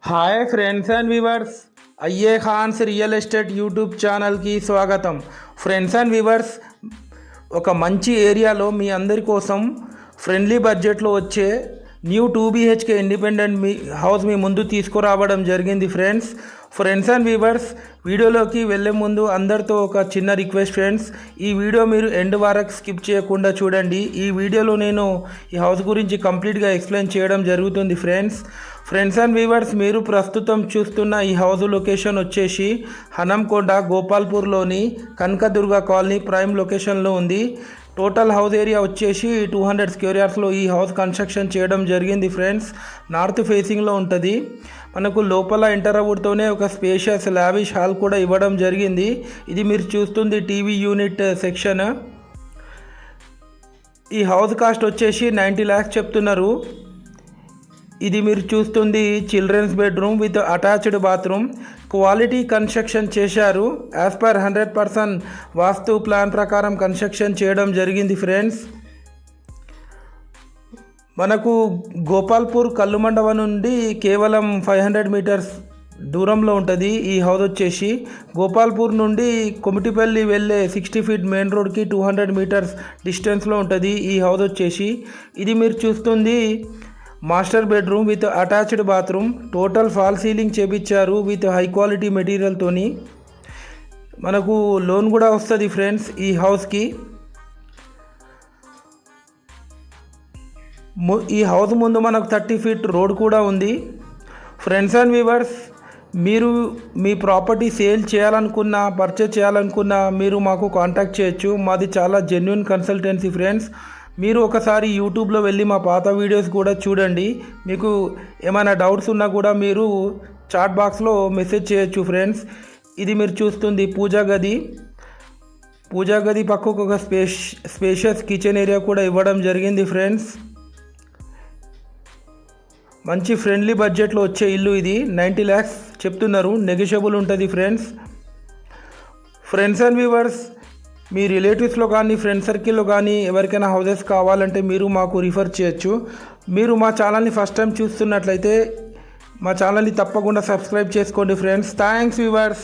Hi friends and viewers, అయ్యే ఖాన్స్ real estate YouTube ఛానల్కి స్వాగతం. ఫ్రెండ్స్ అండ్ వ్యూవర్స్, ఒక మంచి ఏరియాలో మీ అందరి కోసం ఫ్రెండ్లీ బడ్జెట్లో వచ్చే న్యూ 2 BHK ఇండిపెండెంట్ హౌస్ మీ ముందు తీసుకురావడం జరిగింది. ఫ్రెండ్స్ అండ్ వ్యూవర్స్, వీడియోలోకి వెళ్ళే ముందు అందరితో ఒక చిన్న రిక్వెస్ట్ ఫ్రెండ్స్, ఈ వీడియో మీరు ఎండ్ వరకు స్కిప్ చేయకుండా చూడండి. ఈ వీడియోలో నేను ఈ హౌస్ గురించి కంప్లీట్గా ఎక్స్ప్లెయిన్ చేయడం జరుగుతుంది. ఫ్రెండ్స్ అండ్ వ్యూవర్స్, మీరు ప్రస్తుతం చూస్తున్న ఈ హౌస్ లొకేషన్ వచ్చేసి హనంకొండ గోపాల్పూర్లోని కనకదుర్గ కాలనీ ప్రైమ్ లొకేషన్లో ఉంది. టోటల్ హౌస్ ఏరియా వచ్చేసి 200 స్క్వేర్ యార్డ్స్లో ఈ హౌస్ కన్స్ట్రక్షన్ చేయడం జరిగింది. ఫ్రెండ్స్, నార్త్ ఫేసింగ్లో ఉంటుంది. మనకు లోపల ఎంటర్ అవ్వడంతోనే ఒక స్పేషియస్ లావిష్ హాల్ కూడా ఇవ్వడం జరిగింది. ఇది మీరు చూస్తుంది టీవీ యూనిట్ సెక్షన్. ఈ హౌస్ కాస్ట్ వచ్చేసి 90 lakhs చెప్తున్నారు. ఇది మీరు చూస్తుంది children's bedroom with attached bathroom. Quality construction చేశారు. యాజ్ పర్ 100% వాస్తు ప్లాన్ ప్రకారం కన్స్ట్రక్షన్ చేయడం జరిగింది. ఫ్రెండ్స్, మనకు గోపాల్పూర్ కల్లుమండవ నుండి కేవలం 500 మీటర్స్ దూరంలో ఉంటుంది. ఈ హౌస్ వచ్చేసి గోపాల్పూర్ నుండి కొమిటిపల్లి వెళ్ళే 60 feet మెయిన్ రోడ్కి 200 మీటర్స్ డిస్టెన్స్లో ఉంటుంది. ఈ హౌస్ వచ్చేసి ఇది మీరు చూస్తుంది master bedroom with attached bathroom. Total fall ceiling చేపించారు విత్ హై క్వాలిటీ మెటీరియల్తోని. మనకు లోన్ కూడా వస్తుంది ఫ్రెండ్స్ ఈ హౌస్కి. ఈ హౌస్ ముందు మనకు 30 feet రోడ్ కూడా ఉంది. ఫ్రెండ్స్ అండ్ వ్యూవర్స్, మీరు మీ ప్రాపర్టీ సేల్ చేయాలనుకున్నా, పర్చేజ్ చేయాలనుకున్నా మీరు మాకు కాంటాక్ట్ చేయొచ్చు. మాది చాలా జెన్యున్ కన్సల్టెన్సీ. ఫ్రెండ్స్, మీరు ఒకసారి యూట్యూబ్లో వెళ్ళి మా పాత వీడియోస్ కూడా చూడండి. మీకు ఏమైనా డౌట్స్ ఉన్నా కూడా మీరు చాట్ బాక్స్లో మెసేజ్ చేయొచ్చు. ఫ్రెండ్స్, ఇది మీరు చూస్తుంది పూజా గది. పూజా గది పక్కకు ఒక స్పేషియస్ కిచెన్ ఏరియా కూడా ఇవ్వడం జరిగింది. ఫ్రెండ్స్, మంచి ఫ్రెండ్లీ బడ్జెట్లో వచ్చే ఇల్లు ఇది. 90 lakhs చెప్తున్నారు, నెగోషియబుల్ ఉంటుంది. ఫ్రెండ్స్ అండ్ వ్యూవర్స్, మీ రిలేటివ్స్లో కానీ ఫ్రెండ్ సర్కిల్లో కానీ ఎవరికైనా హౌసెస్ కావాలంటే మీరు మాకు రిఫర్ చేయొచ్చు. మీరు మా ఛానల్ని ఫస్ట్ టైం చూస్తున్నట్లయితే మా ఛానల్ని తప్పకుండా సబ్స్క్రైబ్ చేసుకోండి. Friends, thanks viewers.